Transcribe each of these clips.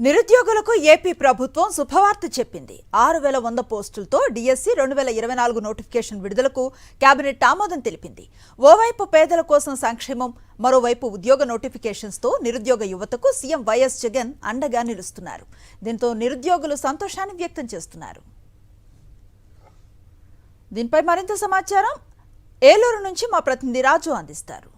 నిరుద్యోగులకు ఏపీ ప్రభుత్వం శుభవార్త చెప్పింది. 6100 పోస్టులతో డిఎస్సి 2024 నోటిఫికేషన్ విడుదలకు కేబినెట్ ఆమోదం తెలిపింది. ఓవైపు పేదల కోసం సంక్షేమం, మరోవైపు ఉద్యోగ నోటిఫికేషన్స్తో నిరుద్యోగ యువతకు సీఎం వైఎస్ జగన్ అండగా నిలుస్తున్నారు. దీంతో నిరుద్యోగులు సంతోషాన్ని వ్యక్తం చేస్తున్నారు. దీనిపై మరింత సమాచారం ఏలూరు నుంచి మా ప్రతినిధి రాజు అందిస్తారు.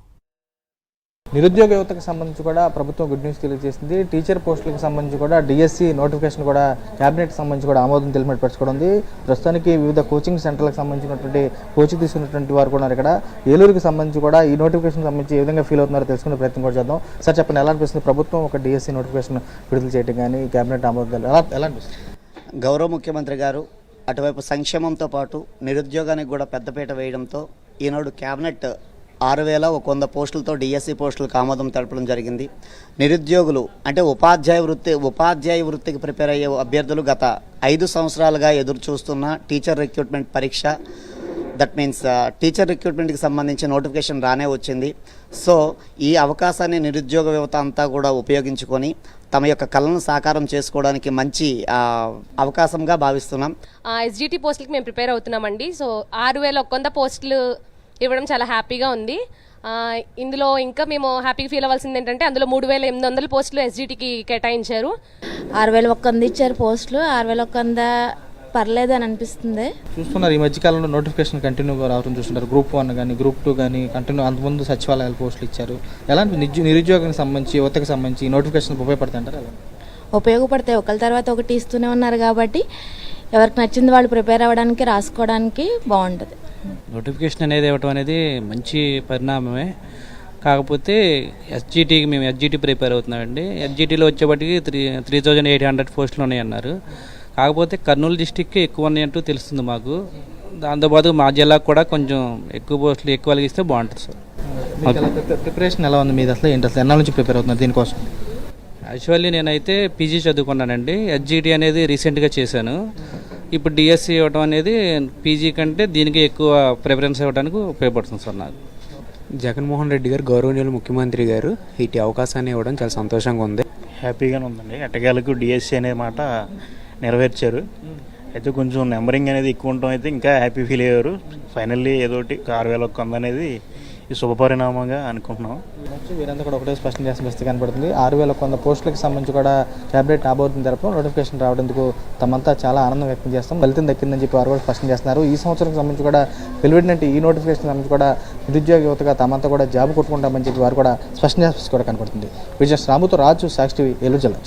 నిరుద్యోగ యువతకు సంబంధించి కూడా ప్రభుత్వం గుడ్ న్యూస్ తెలియజేసింది. టీచర్ పోస్టులకు సంబంధించి కూడా డిఎస్సి నోటిఫికేషన్ కూడా క్యాబినెట్ సంబంధించి కూడా ఆమోదం తెలిపినట్టు పరచుకోవడం ఉంది. ప్రస్తుతానికి వివిధ కోచింగ్ సెంటర్లకు సంబంధించినటువంటి కోచింగ్ తీసుకున్నటువంటి వారు కూడా ఇక్కడ ఏలూరుకి సంబంధించి కూడా ఈ నోటిఫికేషన్ సంబంధించి ఏ విధంగా ఫీల్ అవుతున్నారో తెలుసుకునే ప్రయత్నం కూడా చేద్దాం. సార్ చెప్పండి, ఎలా అనిపిస్తుంది ప్రభుత్వం ఒక డిఎస్సి నోటిఫికేషన్ విడుదల చేయడం కానీ క్యాబినెట్ ఆమోదం ఎలా అనిపిస్తుంది? గౌరవ ముఖ్యమంత్రి గారు అటువైపు సంక్షేమంతో పాటు నిరుద్యోగానికి కూడా పెద్దపీట వేయడంతో ఈనాడు క్యాబినెట్ 6100 పోస్టులతో డిఎస్సి పోస్టులకు ఆమోదం తెలపడం జరిగింది. నిరుద్యోగులు అంటే ఉపాధ్యాయ వృత్తికి ప్రిపేర్ అయ్యే అభ్యర్థులు గత 5 సంవత్సరాలుగా ఎదురు చూస్తున్న టీచర్ రిక్రూట్మెంట్ పరీక్ష, దట్ మీన్స్ టీచర్ రిక్రూట్మెంట్కి సంబంధించి నోటిఫికేషన్ రానే వచ్చింది. సో ఈ అవకాశాన్ని నిరుద్యోగ యువత అంతా కూడా ఉపయోగించుకొని తమ యొక్క కళను సాకారం చేసుకోవడానికి మంచి అవకాశంగా భావిస్తున్నాం. ఎస్జిటి పోస్టులకి మేము ప్రిపేర్ అవుతున్నామండి. సో 6100 పోస్టులు ఇవ్వడం చాలా హ్యాపీగా ఉంది. ఇందులో ఇంకా మేము హ్యాపీగా ఫీల్ అవ్వాల్సింది ఏంటంటే అందులో 3800 పోస్టులు ఎస్జిటికి కేటాయించారు. 6100 ఇచ్చారు పోస్టులు. 6100 పర్లేదు అని అనిపిస్తుంది. చూస్తున్నారు ఈ మధ్యకాలంలో నోటిఫికేషన్ కంటిన్యూగా రావడం చూస్తున్నారు. గ్రూప్ 1 కానీ గ్రూప్ 2 కానీ కంటిన్యూ అంతకుముందు సచివాలయాల పోస్టులు ఇచ్చారు. ఎలాంటి నిరుద్యోగానికి సంబంధించి యువతకు సంబంధించి నోటిఫికేషన్ ఉపయోగపడతాయంటారు? ఉపయోగపడతాయి. ఒకరి తర్వాత ఒకటి ఇస్తూనే ఉన్నారు కాబట్టి ఎవరికి నచ్చింది వాళ్ళు ప్రిపేర్ అవ్వడానికి, రాసుకోవడానికి బాగుంటుంది. నోటిఫికేషన్ అనేది ఇవ్వటం అనేది మంచి పరిణామమే. కాకపోతే ఎస్జిటికి మేము ఎస్జిటి ప్రిపేర్ అవుతున్నామండి. ఎస్జిటిలో వచ్చేప్పటికి 3800 పోస్టులు ఉన్నాయన్నారు. కాకపోతే కర్నూలు డిస్టిక్కి ఎక్కువ ఉన్నాయంటూ తెలుస్తుంది మాకు. దాంతోపాటు మా జిల్లాకు కూడా కొంచెం ఎక్కువ పోస్టులు ఎక్కువ ఇస్తే బాగుంటుంది సార్. ప్రిపరేషన్ ఎలా ఉంది మీది? అసలు ఏంటి, అసలు ఎన్నాళ్ళ నుంచి ప్రిపేర్ అవుతున్నారు దీనికోసం? యాక్చువల్లీ నేనైతే పీజీ చదువుకున్నానండి. ఎస్జిటి అనేది రీసెంట్గా చేశాను. ఇప్పుడు డిఎస్సి ఇవ్వడం అనేది పీజీ కంటే దీనికి ఎక్కువ ప్రిఫరెన్స్ ఇవ్వడానికి ఉపయోగపడుతుంది సార్ నాకు. జగన్మోహన్ రెడ్డి గారు, గౌరవనీయులు ముఖ్యమంత్రి గారు ఇటు అవకాశాన్ని ఇవ్వడం చాలా సంతోషంగా ఉంది. హ్యాపీగానే ఉందండి. ఎట్టకేలకు డిఎస్సి అనే మాట నెరవేర్చారు. అయితే కొంచెం నెంబరింగ్ అనేది ఎక్కువ ఉండటం అయితే ఇంకా హ్యాపీ ఫీల్ అయ్యారు. ఫైనల్లీ ఏదోటి 6100 అనేది ఈ శుభపరిణామంగా అనుకుంటున్నాం. వీరంతా కూడా ఒకటే స్పష్టం చేసిన పరిస్థితి కనపడుతుంది. 6100 పోస్టులకు సంబంధించి కూడా క్యాబినెట్ ఆమోదం తెలపడం, నోటిఫికేషన్ రావడందుకు తమంతా చాలా ఆనందం వ్యక్తం చేస్తాం. ఫలితం దక్కిందని చెప్పి వారు కూడా స్పష్టం చేస్తున్నారు. ఈ సంవత్సరం సంబంధించి కూడా వెలువడినట్టు ఈ నోటిఫికేషన్ సంబంధించి కూడా నిరుద్యోగ యువతగా తమంతా కూడా జాబ్ కొట్టుకుంటామని చెప్పి వారు కూడా స్పష్టం చేసి కూడా కనపడుతుంది. విజయ్ రాముతో రాజు, సాక్షి టీవీ, ఏలూరు జిల్లా.